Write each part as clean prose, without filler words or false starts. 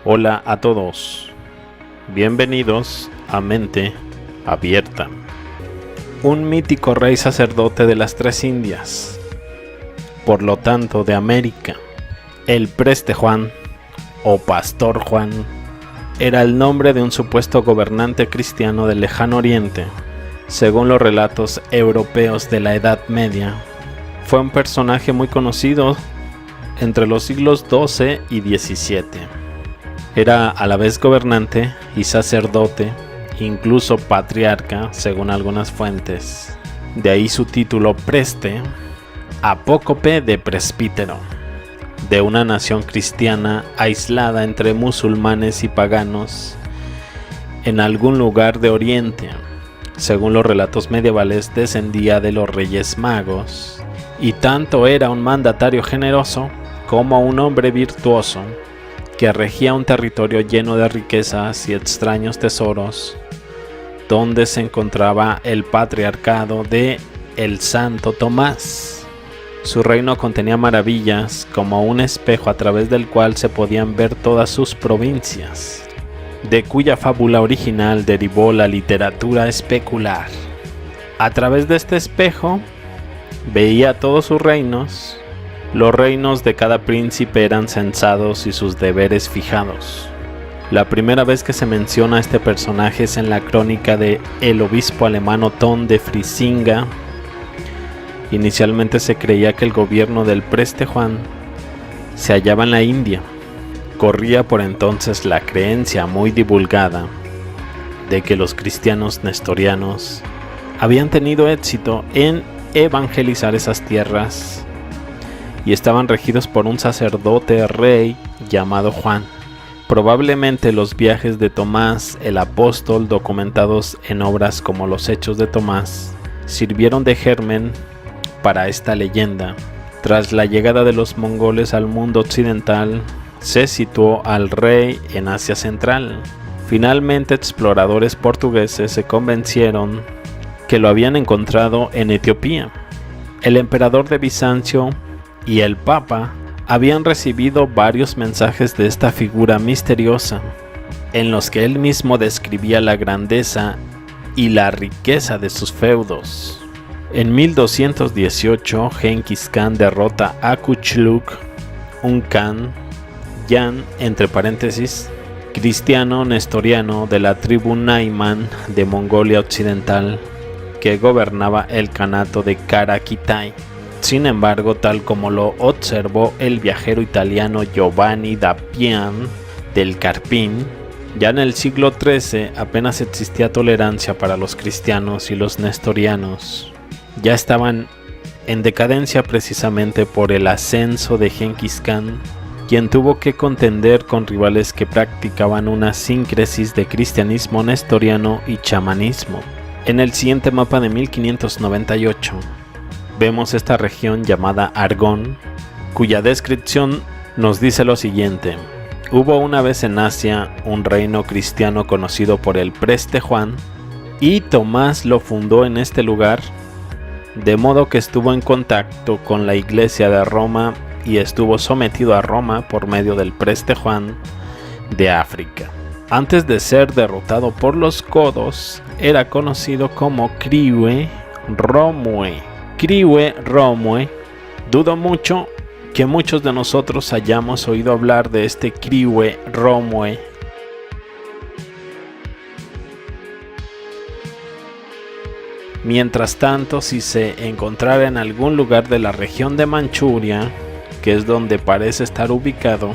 Hola a todos, bienvenidos a Mente Abierta. Un mítico rey sacerdote de las tres Indias, por lo tanto de América, el Preste Juan o Pastor Juan, era el nombre de un supuesto gobernante cristiano del Lejano Oriente. Según los relatos europeos de la Edad Media, fue un personaje muy conocido entre los siglos XII y XVII. Era a la vez gobernante y sacerdote, incluso patriarca, según algunas fuentes. De ahí su título Preste, apócope de presbítero, de una nación cristiana aislada entre musulmanes y paganos en algún lugar de Oriente. Según los relatos medievales, descendía de los Reyes Magos, y tanto era un mandatario generoso como un hombre virtuoso que regía un territorio lleno de riquezas y extraños tesoros, donde se encontraba el patriarcado de el Santo Tomás. Su reino contenía maravillas como un espejo a través del cual se podían ver todas sus provincias, de cuya fábula original derivó la literatura especular. A través de este espejo veía todos sus reinos. Los reinos de cada príncipe eran censados y sus deberes fijados. La primera vez que se menciona a este personaje es en la crónica de el obispo alemán Otón de Frisinga. Inicialmente se creía que el gobierno del Preste Juan se hallaba en la India. Corría por entonces la creencia muy divulgada de que los cristianos nestorianos habían tenido éxito en evangelizar esas tierras y estaban regidos por un sacerdote rey llamado Juan. Probablemente los viajes de Tomás el apóstol, documentados en obras como los Hechos de Tomás, sirvieron de germen para esta leyenda. Tras la llegada de los mongoles al mundo occidental, se situó al rey en Asia Central. Finalmente, exploradores portugueses se convencieron que lo habían encontrado en Etiopía. El emperador de Bizancio y el Papa habían recibido varios mensajes de esta figura misteriosa, en los que él mismo describía la grandeza y la riqueza de sus feudos. En 1218, Genghis Khan derrota a Kuchuluk, un Khan, Yan, entre paréntesis, cristiano nestoriano de la tribu Naiman de Mongolia Occidental, que gobernaba el Kanato de Karakitai. Sin embargo, tal como lo observó el viajero italiano Giovanni da Pian del Carpín, ya en el siglo XIII apenas existía tolerancia para los cristianos y los nestorianos. Ya estaban en decadencia precisamente por el ascenso de Genghis Khan, quien tuvo que contender con rivales que practicaban una síncresis de cristianismo nestoriano y chamanismo. En el siguiente mapa de 1598 vemos esta región llamada Argón, cuya descripción nos dice lo siguiente: hubo una vez en Asia un reino cristiano conocido por el Preste Juan, y Tomás lo fundó en este lugar, de modo que estuvo en contacto con la iglesia de Roma y estuvo sometido a Roma por medio del Preste Juan de África. Antes de ser derrotado por los godos, era conocido como Kriwe Romue. Kriwe Romue. Dudo mucho que muchos de nosotros hayamos oído hablar de este Kriwe Romue. Mientras tanto, si se encontrara en algún lugar de la región de Manchuria, que es donde parece estar ubicado,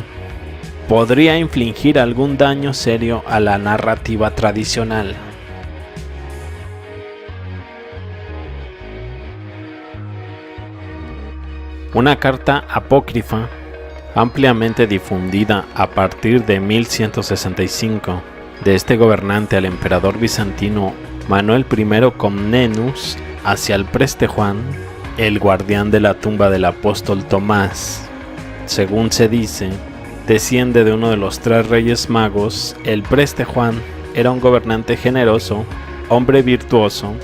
podría infligir algún daño serio a la narrativa tradicional. Una carta apócrifa, ampliamente difundida a partir de 1165, de este gobernante al emperador bizantino Manuel I Comnenus hacia el Preste Juan, el guardián de la tumba del apóstol Tomás. Según se dice, desciende de uno de los tres reyes magos. El Preste Juan era un gobernante generoso, hombre virtuoso,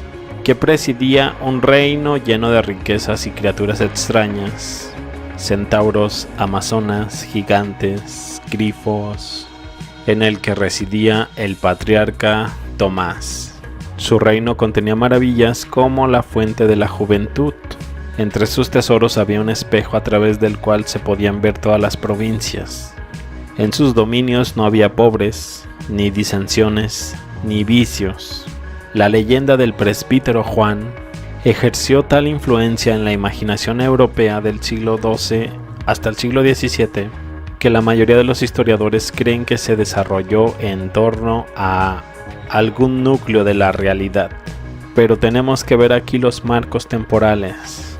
que presidía un reino lleno de riquezas y criaturas extrañas, centauros, amazonas, gigantes, grifos, en el que residía el patriarca Tomás. Su reino contenía maravillas como la fuente de la juventud. Entre sus tesoros había un espejo a través del cual se podían ver todas las provincias. En sus dominios no había pobres, ni disensiones, ni vicios. La leyenda del presbítero Juan ejerció tal influencia en la imaginación europea del siglo XII hasta el siglo XVII que la mayoría de los historiadores creen que se desarrolló en torno a algún núcleo de la realidad. Pero tenemos que ver aquí los marcos temporales.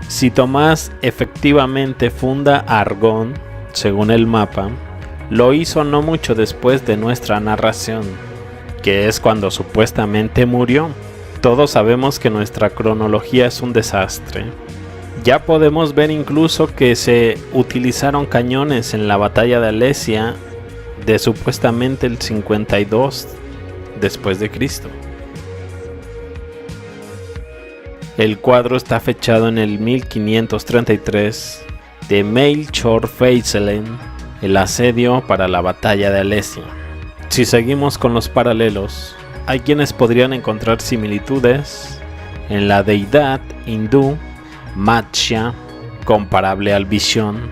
Si Tomás efectivamente funda Argón, según el mapa, lo hizo no mucho después de nuestra narración, que es cuando supuestamente murió. Todos sabemos que nuestra cronología es un desastre. Ya podemos ver incluso que se utilizaron cañones en la batalla de Alesia de supuestamente el 52 después de Cristo. El cuadro está fechado en el 1533 de Melchor Feiselin, el asedio para la batalla de Alesia. Si seguimos con los paralelos, hay quienes podrían encontrar similitudes en la deidad hindú Matsya, comparable al Vishon,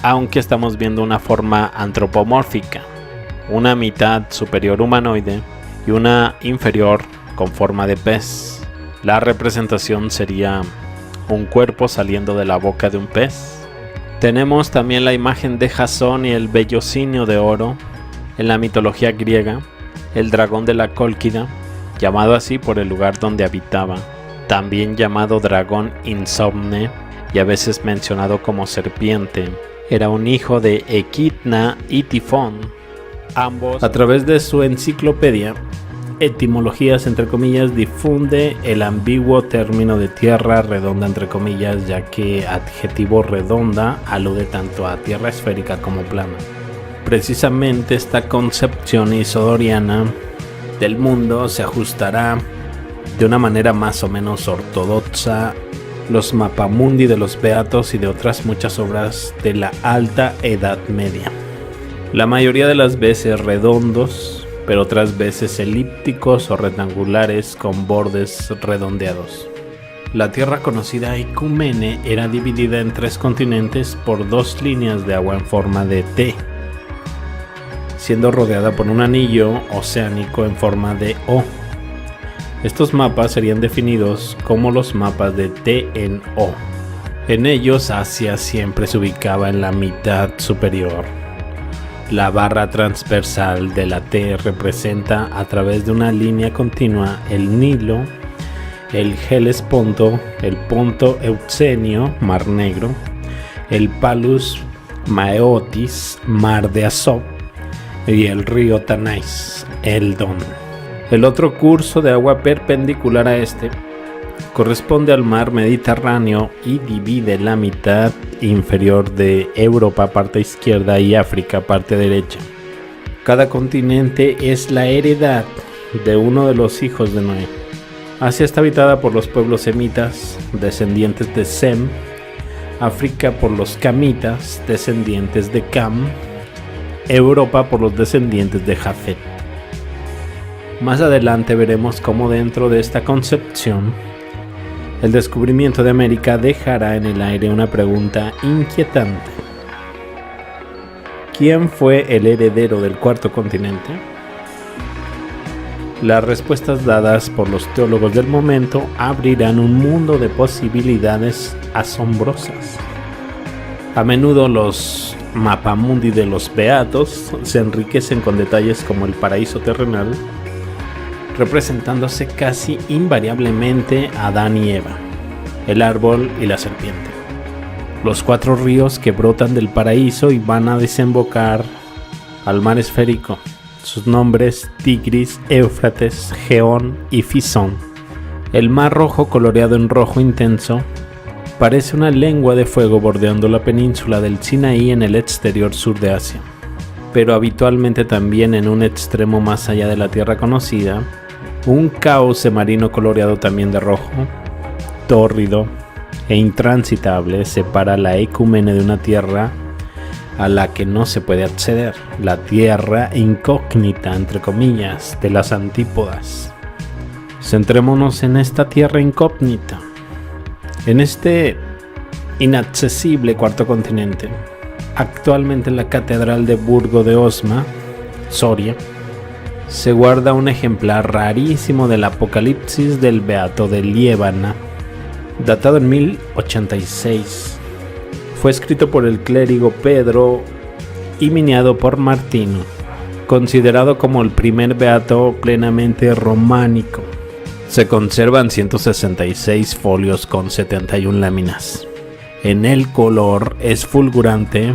aunque estamos viendo una forma antropomórfica, una mitad superior humanoide y una inferior con forma de pez. La representación sería un cuerpo saliendo de la boca de un pez. Tenemos también la imagen de Jasón y el vellocinio de oro. En la mitología griega, el dragón de la Cólquida, llamado así por el lugar donde habitaba, también llamado dragón insomne y a veces mencionado como serpiente, era un hijo de Equidna y Tifón. Ambos, a través de su enciclopedia, Etimologías entre comillas, difunde el ambiguo término de tierra redonda entre comillas, ya que adjetivo redonda alude tanto a tierra esférica como plana. Precisamente esta concepción isodoriana del mundo se ajustará de una manera más o menos ortodoxa los mapamundi de los Beatos y de otras muchas obras de la Alta Edad Media. La mayoría de las veces redondos, pero otras veces elípticos o rectangulares con bordes redondeados. La tierra conocida Ecumene era dividida en 3 continentes por 2 líneas de agua en forma de T, siendo rodeada por un anillo oceánico en forma de O. Estos mapas serían definidos como los mapas de T en O. En ellos Asia siempre se ubicaba en la mitad superior. La barra transversal de la T representa a través de una línea continua el Nilo, el Helesponto, el Ponto Euxenio, Mar Negro, el Palus Maeotis, Mar de Azov, y el río Tanais, el Don. El otro curso de agua perpendicular a este corresponde al mar Mediterráneo y divide la mitad inferior de Europa, parte izquierda, y África, parte derecha. Cada continente es la heredad de uno de los hijos de Noé. Asia está habitada por los pueblos semitas, descendientes de Sem, África por los camitas, descendientes de Cam, Europa por los descendientes de Jafet. Más adelante veremos cómo dentro de esta concepción, el descubrimiento de América dejará en el aire una pregunta inquietante. ¿Quién fue el heredero del cuarto continente? Las respuestas dadas por los teólogos del momento abrirán un mundo de posibilidades asombrosas. A menudo los mapamundi de los Beatos se enriquecen con detalles como el paraíso terrenal, representándose casi invariablemente a Adán y Eva, el árbol y la serpiente, los 4 ríos que brotan del paraíso y van a desembocar al mar esférico, sus nombres Tigris, Éufrates, Geón y Fisón. El mar Rojo, coloreado en rojo intenso, parece una lengua de fuego bordeando la península del Sinaí en el exterior sur de Asia, pero habitualmente también en un extremo más allá de la tierra conocida. Un cauce marino coloreado también de rojo, tórrido e intransitable separa la Ecumene de una tierra a la que no se puede acceder, la tierra incógnita, entre comillas, de las antípodas. Centrémonos en esta tierra incógnita, en este inaccesible cuarto continente. Actualmente en la Catedral de Burgo de Osma, Soria, se guarda un ejemplar rarísimo del Apocalipsis del Beato de Liébana, datado en 1086. Fue escrito por el clérigo Pedro y miniado por Martino, considerado como el primer beato plenamente románico. Se conservan 166 folios con 71 láminas. En el color es fulgurante,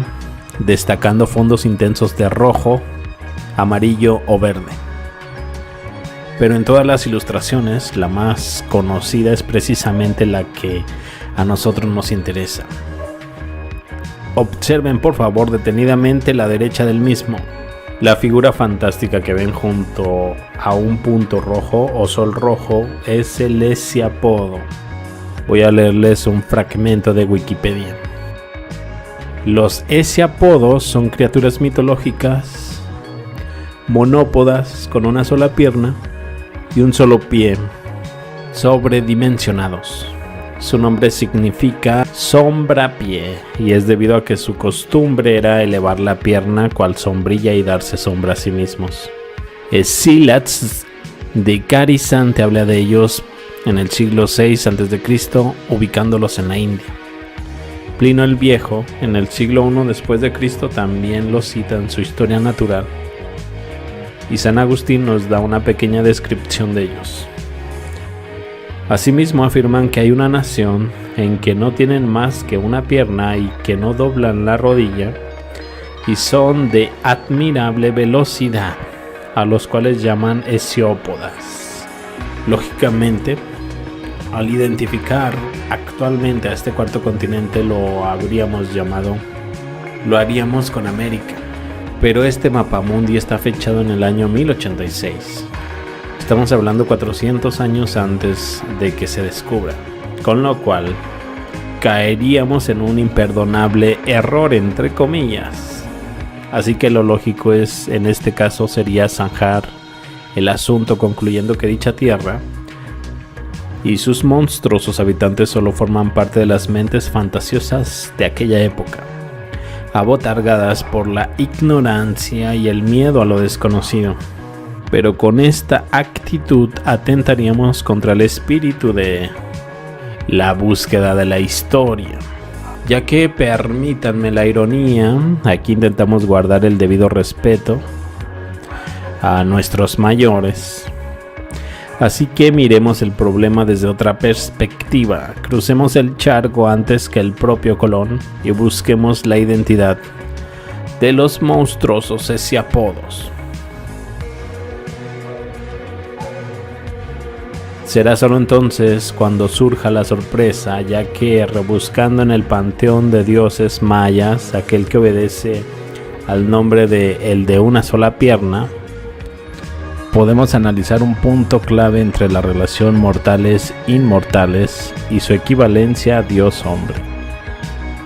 destacando fondos intensos de rojo, amarillo o verde. Pero en todas las ilustraciones, la más conocida es precisamente la que a nosotros nos interesa. Observen por favor detenidamente la derecha del mismo. La figura fantástica que ven junto a un punto rojo o sol rojo es el Hesiapodo. Voy a leerles un fragmento de Wikipedia. Los Hesiapodos son criaturas mitológicas monópodas con una sola pierna y un solo pie, sobredimensionados. Su nombre significa sombrapié y es debido a que su costumbre era elevar la pierna cual sombrilla y darse sombra a sí mismos. Escílax de Carizante habla de ellos en el siglo VI a.C., ubicándolos en la India. Plinio el Viejo, en el siglo I después de Cristo, también los cita en su Historia Natural. Y San Agustín nos da una pequeña descripción de ellos. Asimismo afirman que hay una nación en que no tienen más que una pierna y que no doblan la rodilla y son de admirable velocidad, a los cuales llaman hesiópodas. Lógicamente, al identificar actualmente a este cuarto continente lo haríamos con América, pero este mapamundi está fechado en el año 1086. Estamos hablando 400 años antes de que se descubra, con lo cual caeríamos en un imperdonable error, entre comillas. Así que lo lógico es, en este caso, sería zanjar el asunto concluyendo que dicha tierra y sus monstruosos habitantes solo forman parte de las mentes fantasiosas de aquella época, abotargadas por la ignorancia y el miedo a lo desconocido. Pero con esta actitud atentaríamos contra el espíritu de la búsqueda de la historia, ya que, permítanme la ironía, aquí intentamos guardar el debido respeto a nuestros mayores. Así que miremos el problema desde otra perspectiva, crucemos el charco antes que el propio Colón y busquemos la identidad de los monstruosos hesiapodos. Será solo entonces cuando surja la sorpresa, ya que rebuscando en el panteón de dioses mayas, aquel que obedece al nombre de el de una sola pierna, podemos analizar un punto clave entre la relación mortales-inmortales y su equivalencia a Dios-hombre.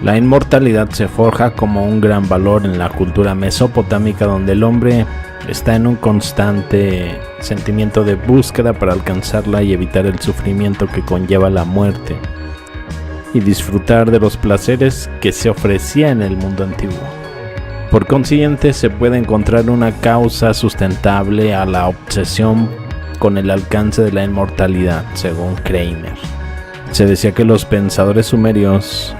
La inmortalidad se forja como un gran valor en la cultura mesopotámica, donde el hombre está en un constante sentimiento de búsqueda para alcanzarla y evitar el sufrimiento que conlleva la muerte y disfrutar de los placeres que se ofrecía en el mundo antiguo. Por consiguiente, se puede encontrar una causa sustentable a la obsesión con el alcance de la inmortalidad, según Kramer. Se decía que los pensadores sumerios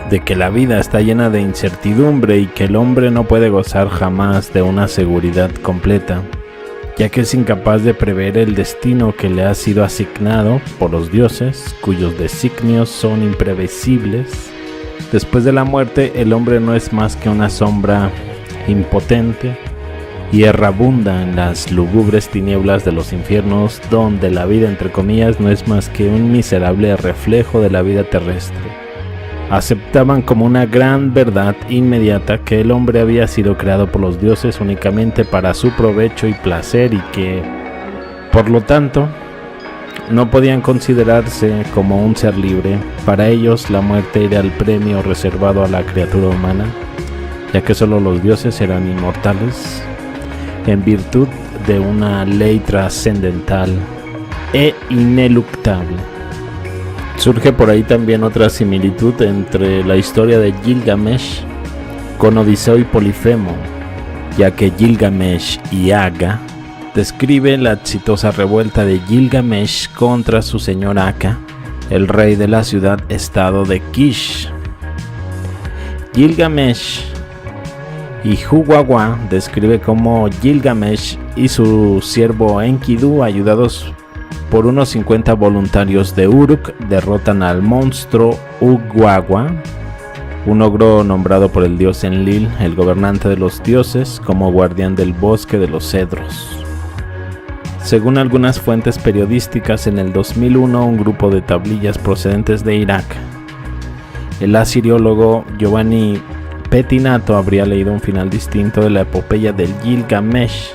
de que la vida está llena de incertidumbre y que el hombre no puede gozar jamás de una seguridad completa, ya que es incapaz de prever el destino que le ha sido asignado por los dioses, cuyos designios son imprevisibles. Después de la muerte, el hombre no es más que una sombra impotente y errabunda en las lúgubres tinieblas de los infiernos, donde la vida, entre comillas, no es más que un miserable reflejo de la vida terrestre. Aceptaban como una gran verdad inmediata que el hombre había sido creado por los dioses únicamente para su provecho y placer, y que, por lo tanto, no podían considerarse como un ser libre. Para ellos, la muerte era el premio reservado a la criatura humana ya que solo los dioses eran inmortales en virtud de una ley trascendental e ineluctable. Surge por ahí también otra similitud entre la historia de Gilgamesh con Odiseo y Polifemo, ya que Gilgamesh y Aga describe la exitosa revuelta de Gilgamesh contra su señor Aka, el rey de la ciudad-estado de Kish. Gilgamesh y Huwawa describe cómo Gilgamesh y su siervo Enkidu, ayudados por unos 50 voluntarios de Uruk, derrotan al monstruo Huwawa, un ogro nombrado por el dios Enlil, el gobernante de los dioses, como guardián del bosque de los cedros. Según algunas fuentes periodísticas, en el 2001 un grupo de tablillas procedentes de Irak, el asiriólogo Giovanni Pettinato habría leído un final distinto de la epopeya del Gilgamesh,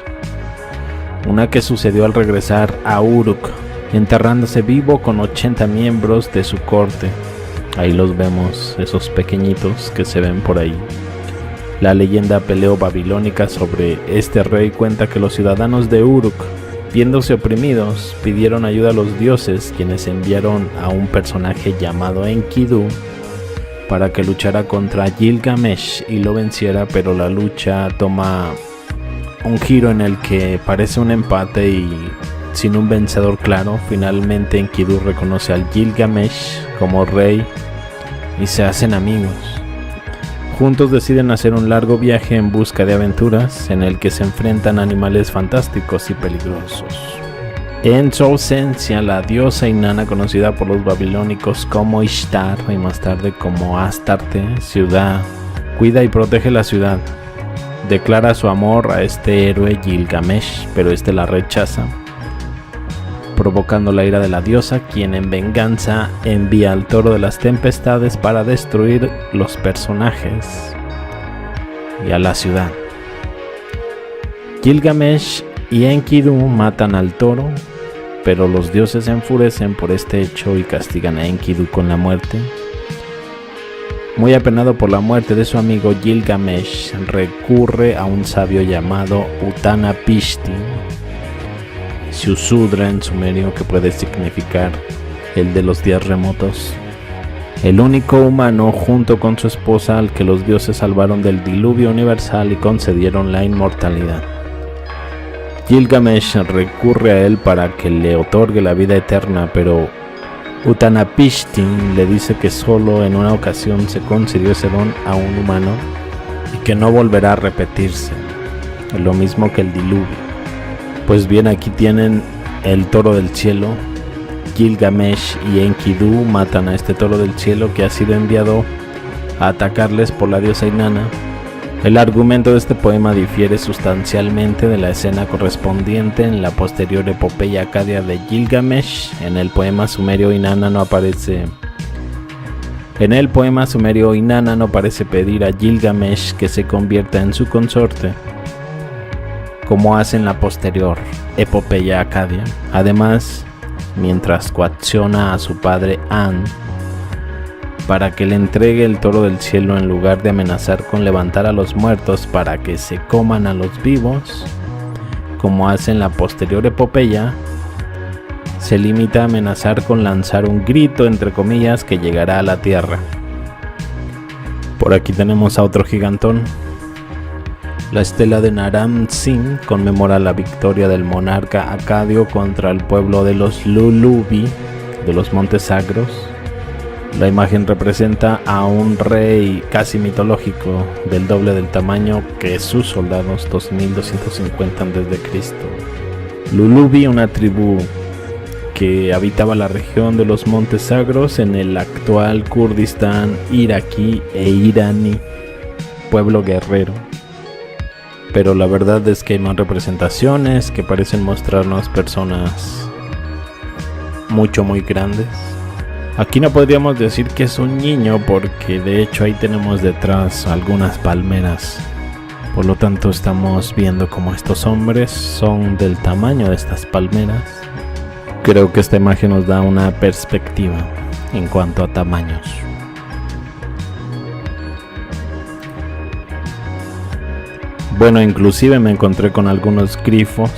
una que sucedió al regresar a Uruk, enterrándose vivo con 80 miembros de su corte. Ahí los vemos, esos pequeñitos que se ven por ahí. La leyenda peleo-babilónica sobre este rey cuenta que los ciudadanos de Uruk, viéndose oprimidos, pidieron ayuda a los dioses, quienes enviaron a un personaje llamado Enkidu para que luchara contra Gilgamesh y lo venciera, pero la lucha toma un giro en el que parece un empate y sin un vencedor claro. Finalmente Enkidu reconoce al Gilgamesh como rey y se hacen amigos. Juntos deciden hacer un largo viaje en busca de aventuras en el que se enfrentan a animales fantásticos y peligrosos. En su ausencia, la diosa Inanna, conocida por los babilónicos como Ishtar y más tarde como Astarte, ciudad, cuida y protege la ciudad. Declara su amor a este héroe Gilgamesh, pero este la rechaza, provocando la ira de la diosa, quien en venganza envía al toro de las tempestades para destruir los personajes y a la ciudad. Gilgamesh y Enkidu matan al toro, pero los dioses se enfurecen por este hecho y castigan a Enkidu con la muerte. Muy apenado por la muerte de su amigo, Gilgamesh recurre a un sabio llamado Utanapishtim, Siusudra en sumerio, que puede significar el de los días remotos, el único humano junto con su esposa al que los dioses salvaron del diluvio universal y concedieron la inmortalidad. Gilgamesh recurre a él para que le otorgue la vida eterna, pero Utanapishtim le dice que solo en una ocasión se concedió ese don a un humano y que no volverá a repetirse, lo mismo que el diluvio. Pues bien, aquí tienen el toro del cielo. Gilgamesh y Enkidu matan a este toro del cielo que ha sido enviado a atacarles por la diosa Inanna. El argumento de este poema difiere sustancialmente de la escena correspondiente en la posterior epopeya acadia de Gilgamesh. En el poema sumerio Inanna no parece pedir a Gilgamesh que se convierta en su consorte, como hace en la posterior epopeya acadia. Además, mientras coacciona a su padre An para que le entregue el toro del cielo en lugar de amenazar con levantar a los muertos para que se coman a los vivos, como hace en la posterior epopeya, se limita a amenazar con lanzar un grito, entre comillas, que llegará a la tierra. Por aquí tenemos a otro gigantón. La estela de Naram-Sin conmemora la victoria del monarca acadio contra el pueblo de los Lulubi de los Montes Sagros. La imagen representa a un rey casi mitológico, del doble del tamaño que sus soldados, 2250 a.C. Lulubi, una tribu que habitaba la región de los Montes Sagros en el actual Kurdistán iraquí e iraní, pueblo guerrero. Pero la verdad es que hay más representaciones que parecen mostrarnos personas muy grandes. Aquí no podríamos decir que es un niño porque de hecho ahí tenemos detrás algunas palmeras. Por lo tanto estamos viendo como estos hombres son del tamaño de estas palmeras. Creo que esta imagen nos da una perspectiva en cuanto a tamaños. Bueno, inclusive me encontré con algunos grifos